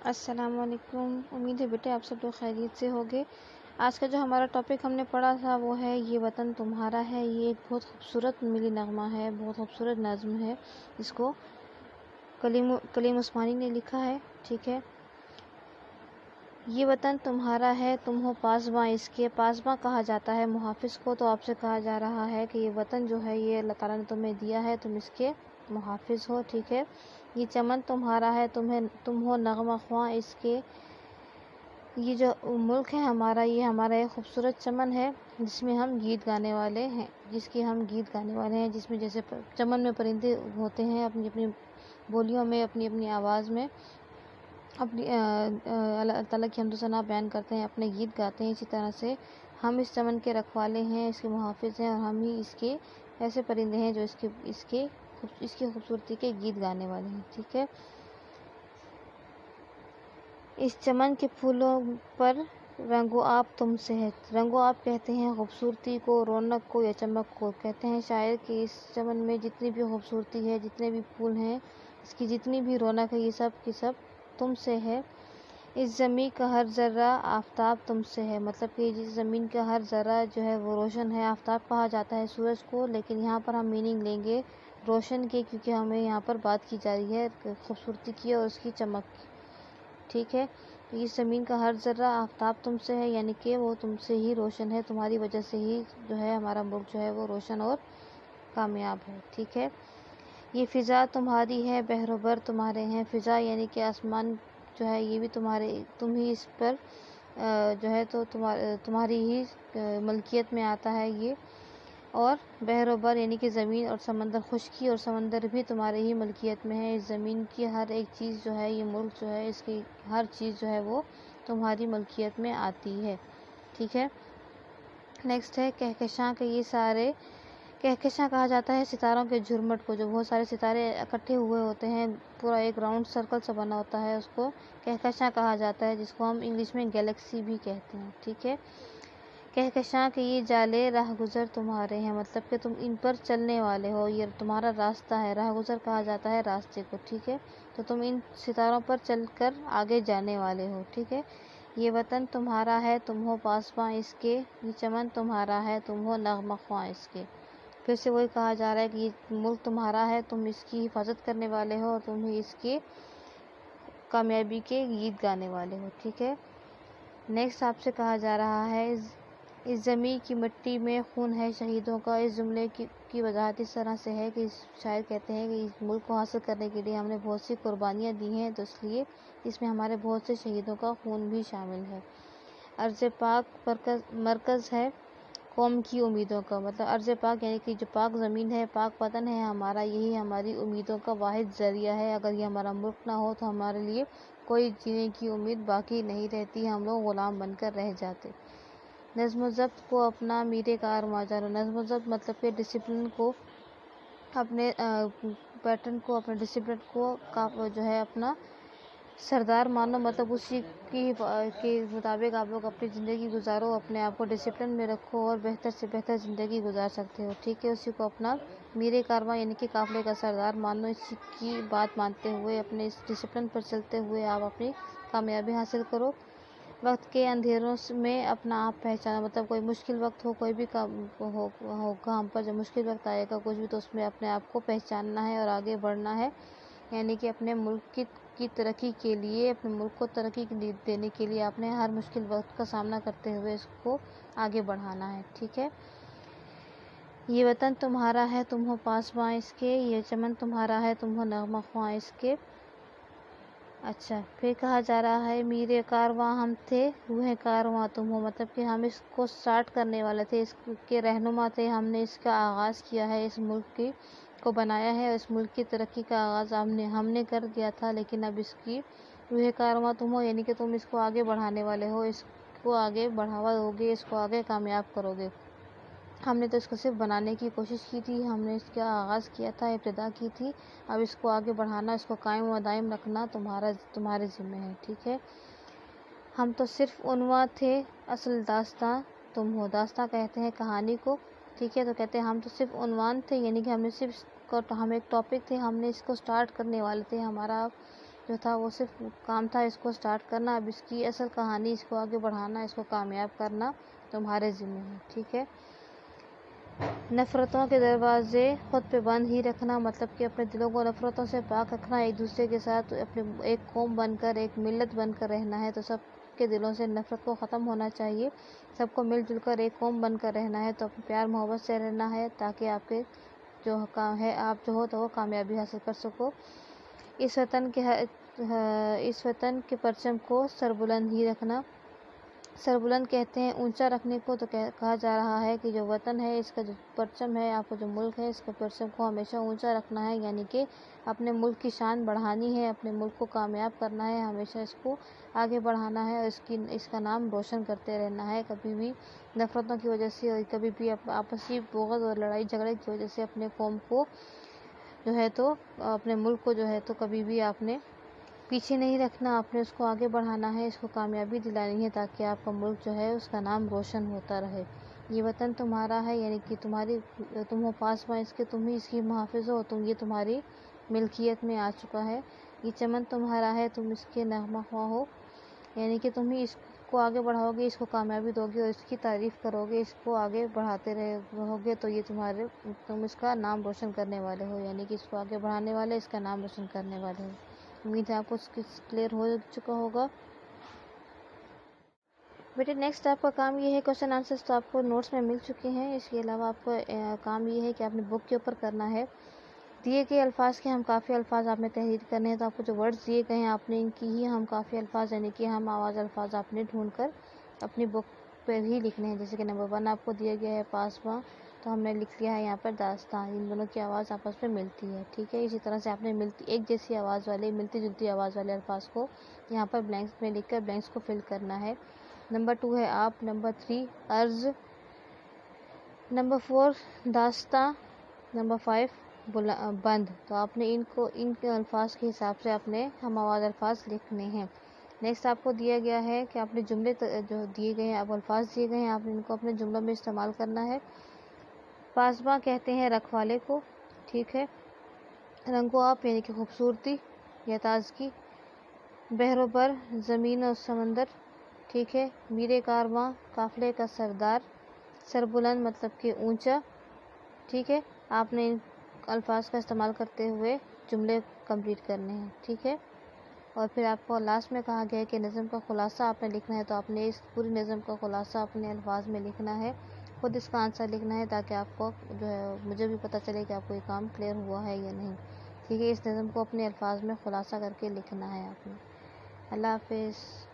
السلام علیکم، امید ہے بیٹے آپ سب لوگ خیریت سے ہوگے۔ آج کا جو ہمارا ٹاپک ہم نے پڑھا تھا وہ ہے یہ وطن تمہارا ہے۔ یہ ایک بہت خوبصورت ملی نغمہ ہے، بہت خوبصورت نظم ہے۔ اس کو کلیم عثمانی نے لکھا ہے، ٹھیک ہے۔ یہ وطن تمہارا ہے، تم ہو پاسباں اس کے۔ پاسباں کہا جاتا ہے محافظ کو، تو آپ سے کہا جا رہا ہے کہ یہ وطن جو ہے یہ اللہ تعالیٰ نے تمہیں دیا ہے، تم اس کے محافظ ہو، ٹھیک ہے۔ یہ چمن تمہارا ہے، تم ہو نغمہ خواں اس کے۔ یہ جو ملک ہے ہمارا، یہ ہمارا ایک خوبصورت چمن ہے جس میں ہم گیت گانے والے ہیں، جس میں جیسے چمن میں پرندے ہوتے ہیں، اپنی اپنی بولیوں میں، اپنی اپنی آواز میں اپنی اللہ تعالیٰ کی حمد و ثنا بیان کرتے ہیں، اپنے گیت گاتے ہیں۔ اسی طرح سے ہم اس چمن کے رکھوالے ہیں، اس کے محافظ ہیں، اور ہم ہی اس کے ایسے پرندے ہیں جو اس کی خوبصورتی کے گیت گانے والے ہیں، ٹھیک ہے۔ اس چمن کے پھولوں پر رنگو آب تم سے ہے۔ رنگو آب کہتے ہیں خوبصورتی کو، رونق کو یا چمک کو۔ کہتے ہیں شاعر کہ اس چمن میں جتنی بھی خوبصورتی ہے، جتنے بھی پھول ہیں، اس کی جتنی بھی رونق ہے، یہ سب کی سب تم سے ہے۔ اس زمین کا ہر ذرہ آفتاب تم سے ہے۔ مطلب کہ جس زمین کا ہر ذرہ جو ہے وہ روشن ہے۔ آفتاب کہا جاتا ہے سورج کو، لیکن یہاں پر ہم میننگ لیں گے روشن کے، کیونکہ ہمیں یہاں پر بات کی جا رہی ہے خوبصورتی کی اور اس کی چمک کی، ٹھیک ہے۔ اس زمین کا ہر ذرہ آفتاب تم سے ہے، یعنی کہ وہ تم سے ہی روشن ہے، تمہاری وجہ سے ہی جو ہے ہمارا ملک جو ہے وہ روشن اور کامیاب ہے، ٹھیک ہے۔ یہ فضا تمہاری ہے، بحر و بر تمہارے ہیں۔ فضا یعنی کہ آسمان جو ہے یہ بھی تم ہی اس پر جو ہے تو تمہاری ہی ملکیت میں آتا ہے یہ، اور بحر و بر یعنی کہ زمین اور سمندر، خشکی اور سمندر بھی تمہارے ہی ملکیت میں ہے۔ اس زمین کی ہر ایک چیز جو ہے، یہ ملک جو ہے، اس کی ہر چیز جو ہے وہ تمہاری ملکیت میں آتی ہے، ٹھیک ہے۔ نیکسٹ ہے کہکشاں کے یہ سارے۔ کہکشاں کہا جاتا ہے ستاروں کے جھرمٹ کو، جو بہت سارے ستارے اکٹھے ہوئے ہوتے ہیں، پورا ایک راؤنڈ سرکل سا بنا ہوتا ہے، اس کو کہکشاں کہا جاتا ہے، جس کو ہم انگلش میں گیلیکسی بھی کہتے ہیں، ٹھیک ہے۔ کہکشاں کے یہ جالے راہ گزر تمہارے ہیں، مطلب کہ تم ان پر چلنے والے ہو، یہ تمہارا راستہ ہے۔ راہ گزر کہا جاتا ہے راستے کو، ٹھیک ہے۔ تو تم ان ستاروں پر چل کر آگے جانے والے ہو، ٹھیک ہے۔ یہ وطن تمہارا ہے، تم ہو پاسباں اس کے۔ یہ چمن تمہارا ہے، تم ہو نغمہ خواں اس کے۔ پھر سے وہی کہا جا رہا ہے کہ یہ ملک تمہارا ہے، تم اس کی حفاظت کرنے والے ہو، اور تم ہی اس کی کامیابی کے گیت گانے والے ہو، ٹھیک ہے۔ نیکسٹ آپ سے کہا جا رہا ہے اس زمین کی مٹی میں خون ہے شہیدوں کا۔ اس جملے کی وضاحت اس طرح سے ہے کہ شاعر کہتے ہیں کہ اس ملک کو حاصل کرنے کے لیے ہم نے بہت سی قربانیاں دی ہیں، تو اس لیے اس میں ہمارے بہت سے شہیدوں کا خون بھی شامل ہے۔ ارض پاک مرکز ہے قوم کی امیدوں کا۔ مطلب ارض پاک یعنی کہ جو پاک زمین ہے، پاک وطن ہے ہمارا، یہی ہماری امیدوں کا واحد ذریعہ ہے۔ اگر یہ ہمارا ملک نہ ہو تو ہمارے لیے کوئی جینے کی امید باقی نہیں رہتی، ہم لوگ غلام بن کر رہ جاتے۔ نظم و ضبط کو اپنا میر کارواں جانو۔ نظم و ضبط مطلب کہ ڈسپلن کو، اپنے پیٹرن کو، اپنے ڈسپلن کو جو ہے اپنا سردار مانو، مطلب اسی کے مطابق آپ لوگ اپنی زندگی گزارو، اپنے آپ کو ڈسپلن میں رکھو اور بہتر سے بہتر زندگی گزار سکتے ہو، ٹھیک ہے۔ اسی کو اپنا میر کارواں یعنی کہ قافلے کا سردار مانو، اسی کی بات مانتے ہوئے، اپنے اس ڈسپلن پر چلتے ہوئے آپ اپنی کامیابی حاصل کرو۔ وقت کے اندھیروں میں اپنا آپ پہچانو، مطلب کوئی مشکل وقت ہو، کوئی بھی کام ہوگا ہم پر، جب مشکل وقت آئے گا کچھ بھی، تو اس میں اپنے آپ کو پہچاننا ہے اور آگے بڑھنا ہے، یعنی کہ اپنے ملک کی ترقی کے لیے، اپنے ملک کو ترقی دینے کے لیے آپ نے ہر مشکل وقت کا سامنا کرتے ہوئے اس کو آگے بڑھانا ہے، ٹھیک ہے۔ یہ وطن تمہارا ہے، تم ہو پاسباں اس کے۔ یہ چمن تمہارا ہے، تم ہو نغمہ خواں اس کے۔ اچھا، پھر کہا جا رہا ہے میر کارواں ہم تھے، روح کارواں تم ہو۔ مطلب کہ ہم اس کو سٹارٹ کرنے والے تھے، اس کے رہنما تھے، ہم نے اس کا آغاز کیا ہے، اس ملک کو بنایا ہے، اس ملک کی ترقی کا آغاز ہم نے کر دیا تھا، لیکن اب اس کی روح کارواں تم ہو، یعنی کہ تم اس کو آگے بڑھانے والے ہو، اس کو آگے بڑھاوا دو گے، اس کو آگے کامیاب کرو گے۔ ہم نے تو اس کو صرف بنانے کی کوشش کی تھی، ہم نے اس کا آغاز کیا تھا، ابتدا کی تھی، اب اس کو آگے بڑھانا، اس کو قائم و دائم رکھنا تمہارے ذمہ ہے، ٹھیک ہے۔ ہم تو صرف عنواں تھے، اصل داستاں تم ہو۔ داستاں کہتے ہیں کہانی کو، ٹھیک ہے۔ تو کہتے ہیں ہم تو صرف عنوان تھے، یعنی کہ ہم ایک ٹاپک تھے، ہم نے اس کو سٹارٹ کرنے والے تھے، ہمارا جو تھا وہ صرف کام تھا اس کو سٹارٹ کرنا، اب اس کی اصل کہانی، اس کو آگے بڑھانا، اس کو کامیاب کرنا تمہارے ذمہ ہے، ٹھیک ہے۔ نفرتوں کے دروازے خود پہ بند ہی رکھنا، مطلب کہ اپنے دلوں کو نفرتوں سے پاک رکھنا، ایک دوسرے کے ساتھ اپنے ایک قوم بن کر، ایک ملت بن کر رہنا ہے، تو سب کے دلوں سے نفرت کو ختم ہونا چاہیے، سب کو مل جل کر ایک قوم بن کر رہنا ہے، تو اپنے پیار محبت سے رہنا ہے، تاکہ آپ کے جو کام ہے آپ جو ہو تو وہ کامیابی حاصل کر سکو۔ اس وطن کے پرچم کو سربلند ہی رکھنا، سربلند کہتے ہیں اونچا رکھنے کو، تو کہا جا رہا ہے کہ جو وطن ہے، اس کا جو پرچم ہے، آپ کا جو ملک ہے، اس کا پرچم کو ہمیشہ اونچا رکھنا ہے، یعنی کہ اپنے ملک کی شان بڑھانی ہے، اپنے ملک کو کامیاب کرنا ہے، ہمیشہ اس کو آگے بڑھانا ہے، اور اس کا نام روشن کرتے رہنا ہے، کبھی بھی نفرتوں کی وجہ سے اور کبھی بھی آپسی بغض اور لڑائی جھگڑے کی وجہ سے اپنے قوم کو جو ہے تو اپنے ملک کو جو ہے تو کبھی بھی آپ نے پیچھے نہیں رکھنا، آپ نے اس کو آگے بڑھانا ہے، اس کو کامیابی دلانی ہے، تاکہ آپ کا ملک جو ہے اس کا نام روشن ہوتا رہے۔ یہ وطن تمہارا ہے، یعنی کہ تم ہو پاسباں اس کے، تم ہی اس کی محافظ ہو، یہ تمہاری ملکیت میں آ چکا ہے۔ یہ چمن تمہارا ہے، تم اس کے نغمہ خواں ہو، یعنی کہ تم ہی اس کو آگے بڑھاؤ گے، اس کو کامیابی دو گے اور اس کی تعریف کرو گے، اس کو آگے بڑھاتے رہو گے، تو یہ تم اس کا نام روشن کرنے والے ہو، یعنی کہ اس کو آگے بڑھانے والے، اس کا نام روشن کرنے والے ہو۔ امید ہے آپ کو کلیئر ہو چکا ہوگا۔ بیٹے نیکسٹ آپ کا کام یہ ہے، کوشچن آنسرس تو آپ کو نوٹس میں مل چکے ہیں، اس کے علاوہ آپ کا کام یہ ہے کہ آپ نے بک کے اوپر کرنا ہے، دیے گئے الفاظ کے ہم کافی الفاظ آپ نے تحریر کرنے ہیں، تو آپ کو جو ورڈز دیے گئے ہیں آپ نے ان کی ہی ہم کافی الفاظ، یعنی کہ ہم آواز الفاظ آپ نے ڈھونڈ کر اپنی بک پر ہی لکھنے ہیں۔ جیسے کہ نمبر 1 آپ کو دیا گیا ہے پاسباں، تو ہم نے لکھ لیا ہے یہاں پر داستان، ان دونوں کی آواز آپس میں ملتی ہے، ٹھیک ہے۔ اسی طرح سے آپ نے ایک جیسی آواز والے، ملتی جلتی آواز والے الفاظ کو یہاں پر بلینکس میں لکھ کر بلینکس کو فل کرنا ہے۔ نمبر 2 ہے آپ، نمبر 3 عرض، نمبر 4 داستان، نمبر 5 بند، تو آپ نے ان کے الفاظ کے حساب سے آپ نے ہم آواز الفاظ لکھنے ہیں۔ نیکسٹ آپ کو دیا گیا ہے کہ آپ نے جملے جو دیے گئے ہیں، اب الفاظ دیے گئے ہیں، آپ نے ان کو اپنے جملوں میں استعمال کرنا ہے۔ پاسباں کہتے ہیں رکھوالے کو، ٹھیک ہے۔ رنگو آپ یعنی کہ خوبصورتی یا تازگی، بحر و بر زمین و سمندر، ٹھیک ہے۔ میر کارواں قافلے کا سردار، سربلند مطلب کہ اونچا، ٹھیک ہے۔ آپ نے ان الفاظ کا استعمال کرتے ہوئے جملے کمپلیٹ کرنے ہیں، ٹھیک ہے۔ اور پھر آپ کو لاسٹ میں کہا گیا ہے کہ نظم کا خلاصہ آپ نے لکھنا ہے، تو آپ نے اس پوری نظم کا خلاصہ اپنے الفاظ میں لکھنا ہے، خود اس کا آنسر لکھنا ہے، تاکہ آپ کو جو ہے مجھے بھی پتہ چلے کہ آپ کو یہ کام کلیئر ہوا ہے یا نہیں، ٹھیک ہے۔ اس نظم کو اپنے الفاظ میں خلاصہ کر کے لکھنا ہے آپ نے۔ اللہ حافظ۔